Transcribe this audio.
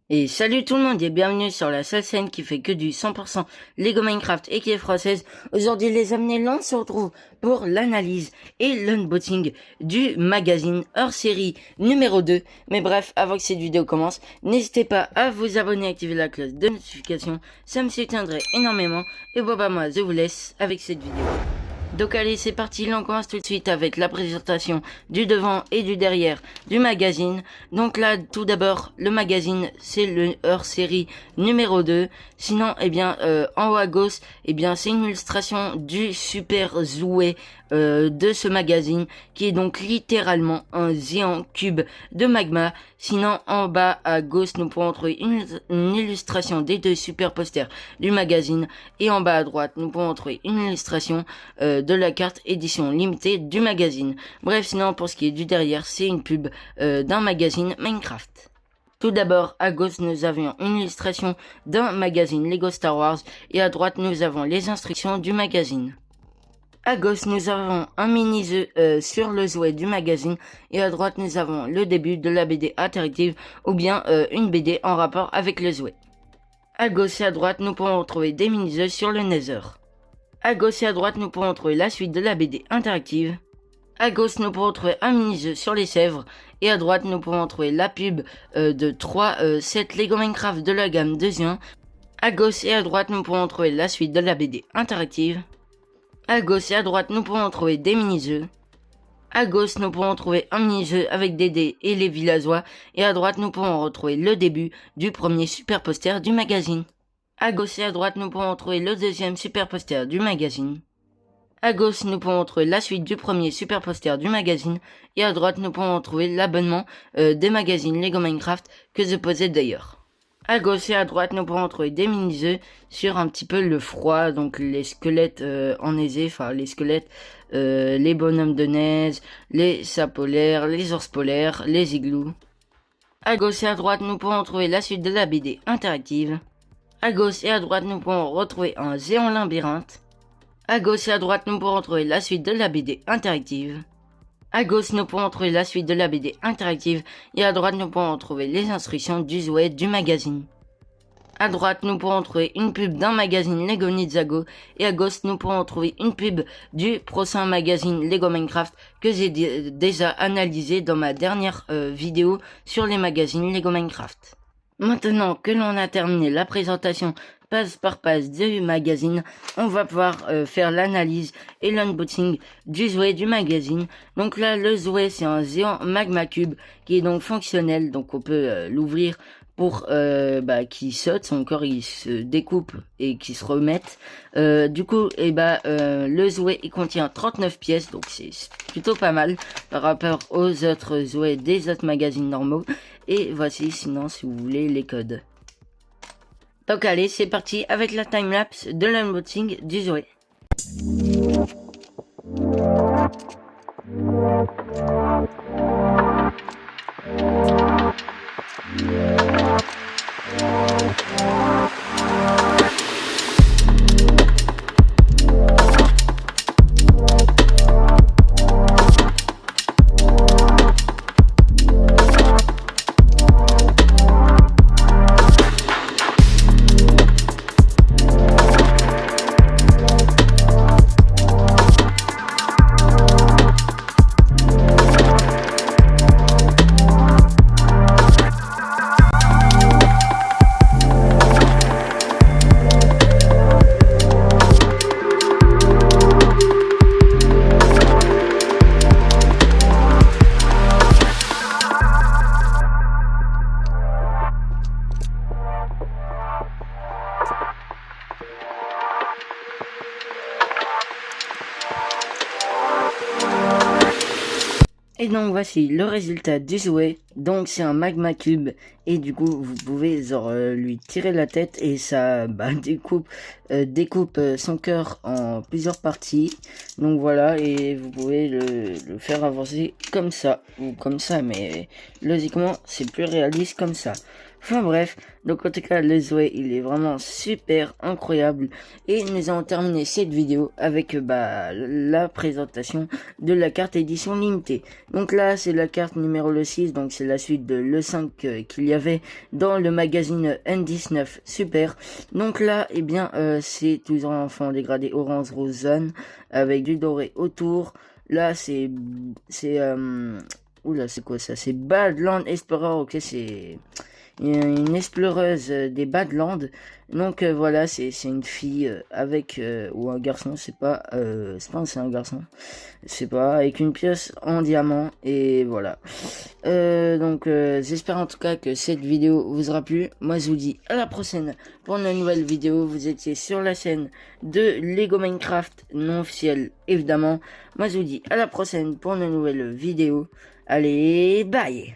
Et salut tout le monde et bienvenue sur la seule scène qui fait que du 100% Lego Minecraft et qui est française. Aujourd'hui les amis, là on se retrouve pour l'analyse et l'unboxing du magazine hors série numéro 2. Mais bref, avant que cette vidéo commence, n'hésitez pas à vous abonner et activer la cloche de notification. Ça me soutiendrait énormément. Et bon bah moi je vous laisse avec cette vidéo. Donc allez, c'est parti, là on commence tout de suite avec la présentation du devant et du derrière du magazine. Donc là, tout d'abord, le magazine, c'est le hors-série numéro 2. Sinon, en haut à gauche, c'est une illustration du super jouet de ce magazine, qui est donc littéralement un géant cube de magma. Sinon, en bas à gauche, nous pourrons trouver une illustration des deux super posters du magazine. Et en bas à droite, nous pourrons trouver une illustration de la carte édition limitée du magazine. Bref, sinon, pour ce qui est du derrière, c'est une pub d'un magazine Minecraft. Tout d'abord, à gauche, nous avions une illustration d'un magazine Lego Star Wars. Et à droite, nous avons les instructions du magazine. À gauche, nous avons un mini-jeu sur le jouet du magazine. Et à droite, nous avons le début de la BD interactive ou bien une BD en rapport avec le jouet. À gauche et à droite, nous pourrons retrouver des mini-jeux sur le Nether. À gauche et à droite, nous pourrons trouver la suite de la BD interactive. À gauche, nous pourrons trouver un mini-jeu sur les Sèvres. Et à droite, nous pourrons trouver la pub de 3 sets Lego Minecraft de la gamme de juin. À gauche et à droite, nous pourrons trouver la suite de la BD interactive. À gauche et à droite, nous pourrons trouver des mini-jeux. À gauche, nous pourrons trouver un mini-jeu avec Dédé et les villageois. Et à droite, nous pourrons retrouver le début du premier super poster du magazine. À gauche et à droite, nous pourrons trouver le deuxième super poster du magazine. À gauche, nous pourrons trouver la suite du premier super poster du magazine. Et à droite, nous pourrons trouver l'abonnement des magazines Lego Minecraft que je possède d'ailleurs. À gauche et à droite, nous pourrons trouver des mini-jeux sur un petit peu le froid, donc les squelettes enneigés, enfin les squelettes, les bonhommes de neige, les sapes polaires, les ours polaires, les igloos. À gauche et à droite, nous pourrons trouver la suite de la BD interactive. À gauche et à droite, nous pourrons retrouver un géant labyrinthe. À gauche et à droite, nous pourrons trouver la suite de la BD interactive. À gauche, nous pourrons trouver la suite de la BD interactive. Et à droite, nous pourrons trouver les instructions du jouet du magazine. À droite, nous pourrons trouver une pub d'un magazine Lego Ninjago. Et à gauche, nous pourrons trouver une pub du prochain magazine Lego Minecraft que j'ai déjà analysé dans ma dernière vidéo sur les magazines Lego Minecraft. Maintenant que l'on a terminé la présentation page par page du magazine, on va pouvoir faire l'analyse et l'unboxing du jouet du magazine. Donc là, le jouet, c'est un géant magma cube qui est donc fonctionnel, donc on peut l'ouvrir pour qu'il saute, son corps il se découpe et qu'il se remette. Du coup, le jouet il contient 39 pièces, donc c'est plutôt pas mal par rapport aux autres jouets des autres magazines normaux. Et voici sinon si vous voulez les codes. Donc allez, c'est parti avec la timelapse de l'unboxing du jouet. Et donc voici le résultat du jouet. Donc c'est un magma cube et du coup vous pouvez lui tirer la tête et ça découpe son cœur en plusieurs parties. Donc voilà, et vous pouvez le faire avancer comme ça ou comme ça, mais logiquement c'est plus réaliste comme ça. Enfin bref, donc en tout cas le Zoé il est vraiment super incroyable et nous allons terminer cette vidéo avec la présentation de la carte édition limitée. Donc là c'est la carte numéro le 6, donc c'est la suite de le 5 qu'il y avait dans le magazine N19 Super. Donc là et bien c'est toujours un fond dégradé orange rose jaune avec du doré autour. Là c'est oula c'est quoi ça, c'est Badland Explorer, ok, c'est une exploreuse des Badlands. Donc voilà, c'est une fille avec ou un garçon, c'est pas c'est un garçon, c'est pas, avec une pièce en diamant et voilà. Donc j'espère en tout cas que cette vidéo vous aura plu. Moi je vous dis à la prochaine pour une nouvelle vidéo. Vous étiez sur la chaîne de Lego Minecraft non officiel évidemment. Moi je vous dis à la prochaine pour une nouvelle vidéo. Allez, bye.